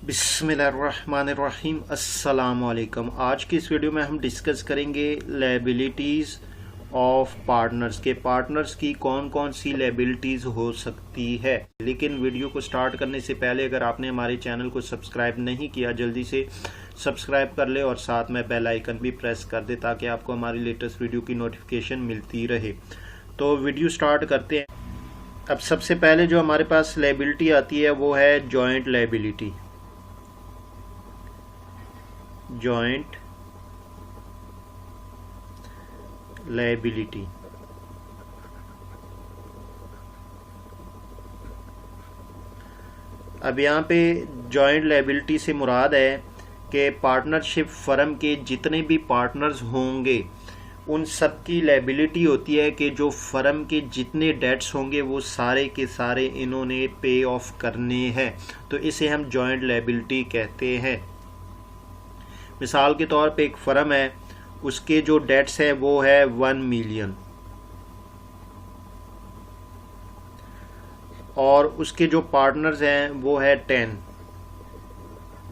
बिस्मिल्लाहिर्रहमानिर्रहीम अस्सलामुअलैकुम। आज की इस वीडियो में हम डिस्कस करेंगे लायबिलिटीज़ ऑफ पार्टनर्स के पार्टनर्स की कौन कौन सी लायबिलिटीज़ हो सकती है। लेकिन वीडियो को स्टार्ट करने से पहले अगर आपने हमारे चैनल को सब्सक्राइब नहीं किया जल्दी से सब्सक्राइब कर ले और साथ में बेल आइकन भी प्रेस कर दे ताकि आपको हमारी लेटेस्ट वीडियो की नोटिफिकेशन मिलती रहे। तो वीडियो स्टार्ट करते हैं। अब सबसे पहले जो हमारे पास लायबिलिटी आती है वो है जॉइंट लायबिलिटी। जॉइंट लायबिलिटी अब यहाँ पे जॉइंट लायबिलिटी से मुराद है कि पार्टनरशिप फर्म के जितने भी पार्टनर्स होंगे उन सब की लायबिलिटी होती है कि जो फर्म के जितने डेट्स होंगे वो सारे के सारे इन्होंने पे ऑफ करने हैं। तो इसे हम जॉइंट लायबिलिटी कहते हैं। मिसाल के तौर पे एक फर्म है, उसके जो डेट्स है वो है 1 मिलियन और उसके जो पार्टनर्स हैं वो है 10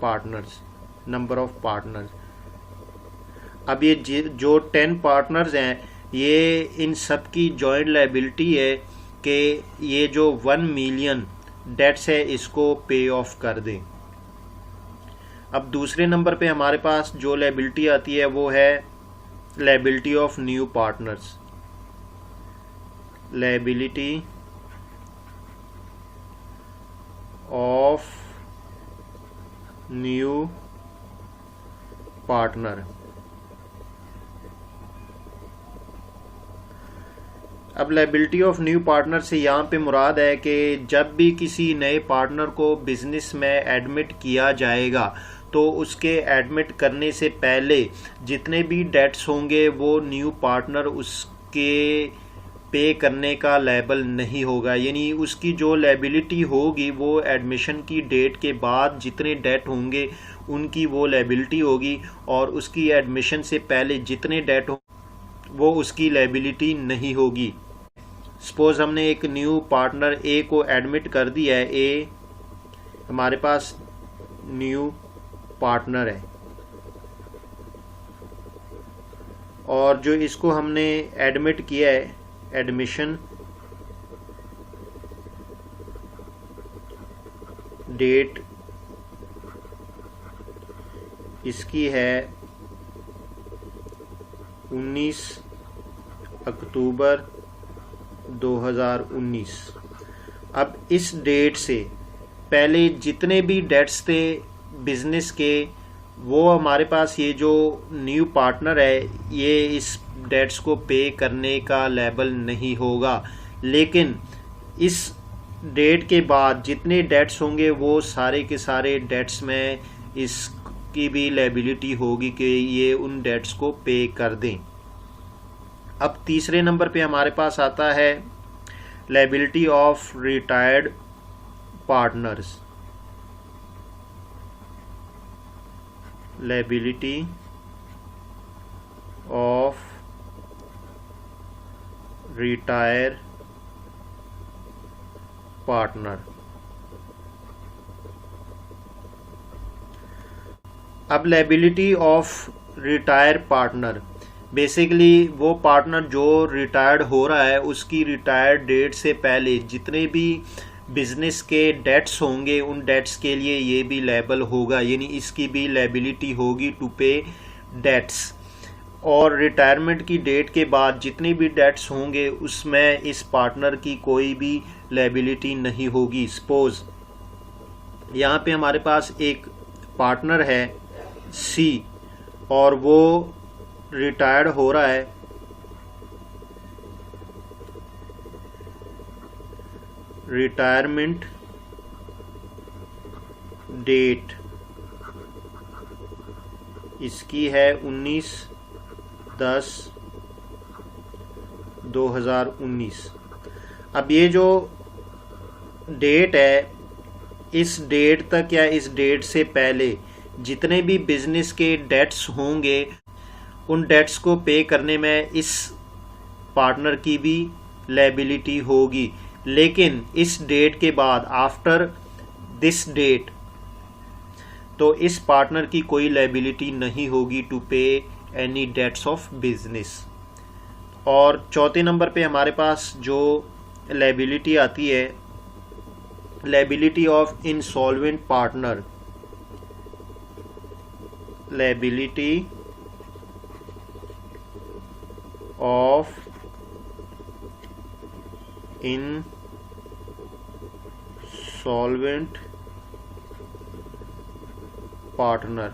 पार्टनर्स, नंबर ऑफ पार्टनर्स। अब ये जो 10 पार्टनर्स हैं ये इन सब की जॉइंट लायबिलिटी है कि ये जो 1 मिलियन डेट्स है इसको पे ऑफ कर दें। अब दूसरे नंबर पे हमारे पास जो लायबिलिटी आती है वो है liability of new partners. Liability of new partner. अब लायबिलिटी ऑफ न्यू पार्टनर से यहाँ पे मुराद है कि जब भी किसी नए पार्टनर को बिजनेस में एडमिट किया जाएगा तो उसके एडमिट करने से पहले जितने भी डेट्स होंगे वो न्यू पार्टनर उसके पे करने का लायबल नहीं होगा। यानी उसकी जो लायबिलिटी होगी वो एडमिशन की डेट के बाद जितने डेट होंगे उनकी वो लायबिलिटी होगी और उसकी एडमिशन से पहले जितने डेट हो वो उसकी लायबिलिटी नहीं होगी। सपोज हमने एक न्यू पार्टनर ए को एडमिट कर दिया है, ए हमारे पास न्यू पार्टनर है और जो इसको हमने एडमिट किया है, एडमिशन डेट इसकी है 19 अक्टूबर 2019। अब इस डेट से पहले जितने भी डेट्स थे बिजनेस के वो हमारे पास ये जो न्यू पार्टनर है ये इस डेट्स को पे करने का लायबल नहीं होगा। लेकिन इस डेट के बाद जितने डेट्स होंगे वो सारे के सारे डेट्स में इसकी भी लायबिलिटी होगी कि ये उन डेट्स को पे कर दें। अब तीसरे नंबर पे हमारे पास आता है liability of retired partners. Liability of retire partner. अब liability of retire partner basically वो पार्टनर जो रिटायर्ड हो रहा है उसकी रिटायर्ड डेट से पहले जितने भी बिजनेस के डेट्स होंगे उन डेट्स के लिए ये भी लायबल होगा। यानी इसकी भी लायबिलिटी होगी टू पे डेट्स और रिटायरमेंट की डेट के बाद जितने भी डेट्स होंगे उसमें इस पार्टनर की कोई भी लायबिलिटी नहीं होगी। सपोज यहाँ पे हमारे पास एक पार्टनर है सी और वो रिटायर्ड हो रहा है रिटायरमेंट डेट इसकी है 19/10/2019। अब ये जो डेट है इस डेट तक या इस डेट से पहले जितने भी बिजनेस के डेट्स होंगे उन डेट्स को पे करने में इस पार्टनर की भी लायबिलिटी होगी। लेकिन इस डेट के बाद आफ्टर दिस डेट तो इस पार्टनर की कोई लायबिलिटी नहीं होगी टू पे एनी डेट्स ऑफ बिजनेस। और चौथे नंबर पे हमारे पास जो लायबिलिटी आती है, liability of insolvent partner, liability of insolvent partner.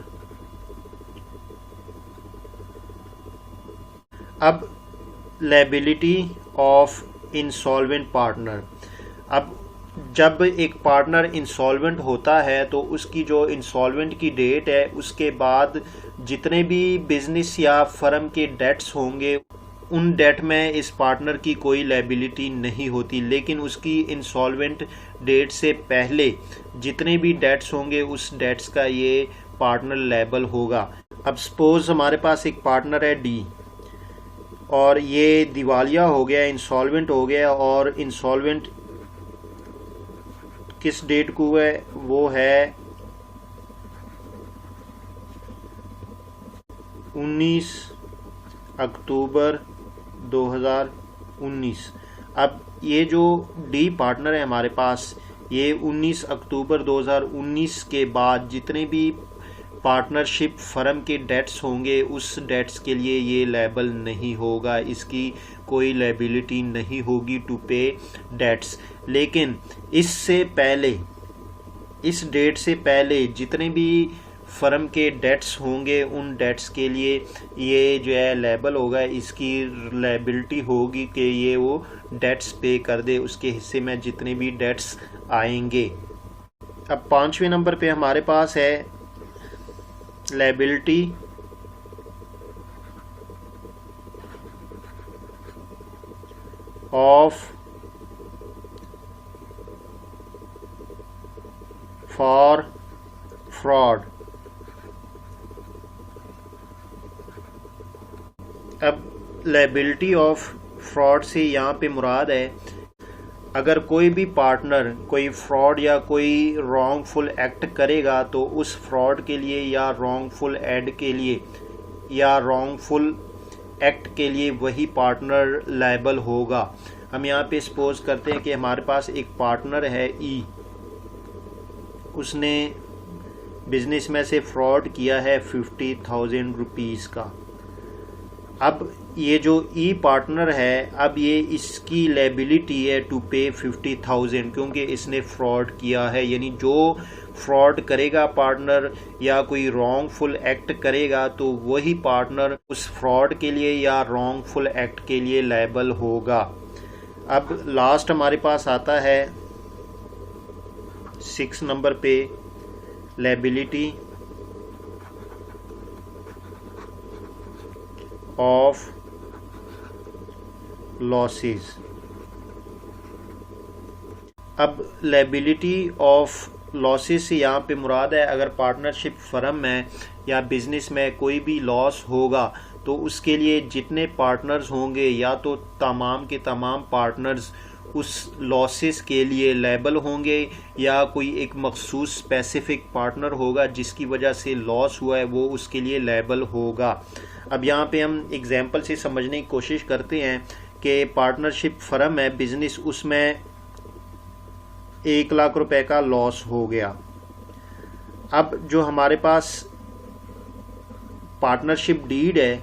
अब लायबिलिटी ऑफ इंसॉल्वेंट पार्टनर, अब जब एक पार्टनर इंसॉल्वेंट होता है तो उसकी जो इंसॉल्वेंट की डेट है उसके बाद जितने भी बिजनेस या फर्म के डेट्स होंगे उन डेट में इस पार्टनर की कोई लायबिलिटी नहीं होती, लेकिन उसकी इंसॉल्वेंट डेट से पहले जितने भी डेट्स होंगे उस डेट्स का ये पार्टनर लायबल होगा। अब सपोज हमारे पास एक पार्टनर है डी और ये दिवालिया हो गया, इंसॉल्वेंट हो गया, और इंसॉल्वेंट किस डेट को है, वो है 19 अक्टूबर 2019। अब ये जो डी पार्टनर है हमारे पास, ये 19 अक्टूबर 2019 के बाद जितने भी पार्टनरशिप फर्म के डेट्स होंगे उस डेट्स के लिए ये लायबल नहीं होगा, इसकी कोई लायबिलिटी नहीं होगी टू पे डेट्स। लेकिन इससे पहले, इस डेट से पहले जितने भी फर्म के डेट्स होंगे उन डेट्स के लिए ये जो है लायबल होगा, इसकी लायबिलिटी होगी कि ये वो डेट्स पे कर दे, उसके हिस्से में जितने भी डेट्स आएंगे। अब पांचवें नंबर पे हमारे पास है लायबिलिटी ऑफ फॉर फ्रॉड। अब लायबिलिटी ऑफ फ्रॉड से यहाँ पे मुराद है अगर कोई भी पार्टनर कोई फ्रॉड या कोई रॉन्गफुल एक्ट करेगा तो उस फ्रॉड के लिए या रॉन्गफुल एड के लिए या रॉन्गफुल एक्ट के लिए वही पार्टनर लायबल होगा। हम यहाँ पे सपोज करते हैं कि हमारे पास एक पार्टनर है ई, उसने बिजनेस में से फ्रॉड किया है 50,000 रुपीज़ का। अब ये जो ई पार्टनर है, अब ये इसकी लायबिलिटी है टू पे 50,000 क्योंकि इसने फ्रॉड किया है, यानी जो फ्रॉड करेगा पार्टनर या कोई रॉन्गफुल एक्ट करेगा तो वही पार्टनर उस फ्रॉड के लिए या रॉन्गफुल एक्ट के लिए लायबल होगा। अब लास्ट हमारे पास आता है 6 नंबर पे लायबिलिटी ऑफ लॉसेस। अब लायबिलिटी ऑफ लॉसेस से यहाँ पे मुराद है अगर पार्टनरशिप फर्म में या बिजनेस में कोई भी लॉस होगा तो उसके लिए जितने पार्टनर्स होंगे या तो तमाम के तमाम पार्टनर्स उस लॉसेस के लिए लायबल होंगे या कोई एक मखसूस स्पेसिफिक पार्टनर होगा जिसकी वजह से लॉस हुआ है वो उसके लिए लायबल होगा। अब यहाँ पे हम एग्जांपल से समझने की कोशिश करते हैं कि पार्टनरशिप फर्म है बिजनेस, उसमें 1 लाख रुपए का लॉस हो गया। अब जो हमारे पास पार्टनरशिप डीड है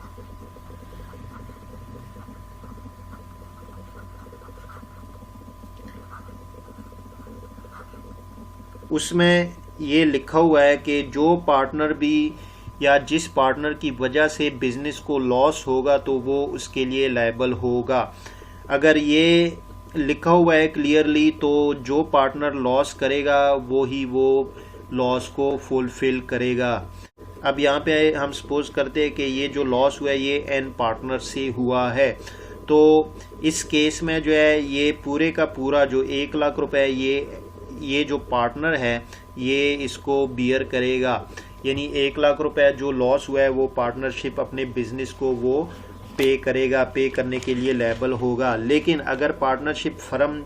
उसमें ये लिखा हुआ है कि जो पार्टनर भी या जिस पार्टनर की वजह से बिजनेस को लॉस होगा तो वो उसके लिए लायबल होगा। अगर ये लिखा हुआ है क्लियरली तो जो पार्टनर लॉस करेगा वो ही वो लॉस को फुलफिल करेगा। अब यहाँ पे हम सपोज करते हैं कि ये जो लॉस हुआ है ये एन पार्टनर से हुआ है, तो इस केस में जो है ये पूरे का पूरा जो 1 लाख रुपए ये जो पार्टनर है ये इसको बियर करेगा, यानी 1 लाख रुपए जो लॉस हुआ है वो पार्टनरशिप अपने बिजनेस को वो पे करेगा, पे करने के लिए लायबल होगा। लेकिन अगर पार्टनरशिप फर्म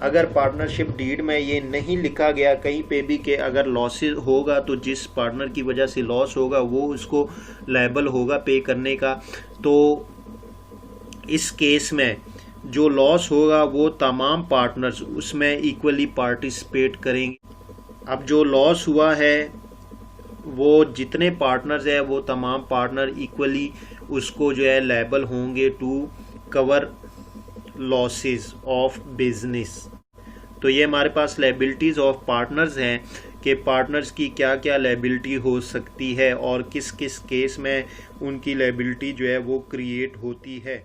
अगर पार्टनरशिप डीड में ये नहीं लिखा गया कहीं पे भी कि अगर लॉसेस होगा तो जिस पार्टनर की वजह से लॉस होगा वो उसको लायबल होगा पे करने का, तो इस केस में जो लॉस होगा वो तमाम पार्टनर्स उसमें इक्वली पार्टिसिपेट करेंगे। अब जो लॉस हुआ है वो जितने पार्टनर्स हैं वो तमाम पार्टनर इक्वली उसको जो है लायबल होंगे to cover losses of business. तो ये हमारे पास लायबिलिटीज़ ऑफ पार्टनर्स हैं कि पार्टनर्स की क्या क्या लायबिलिटी हो सकती है और किस किस केस में उनकी लायबिलिटी जो है वो क्रिएट होती है।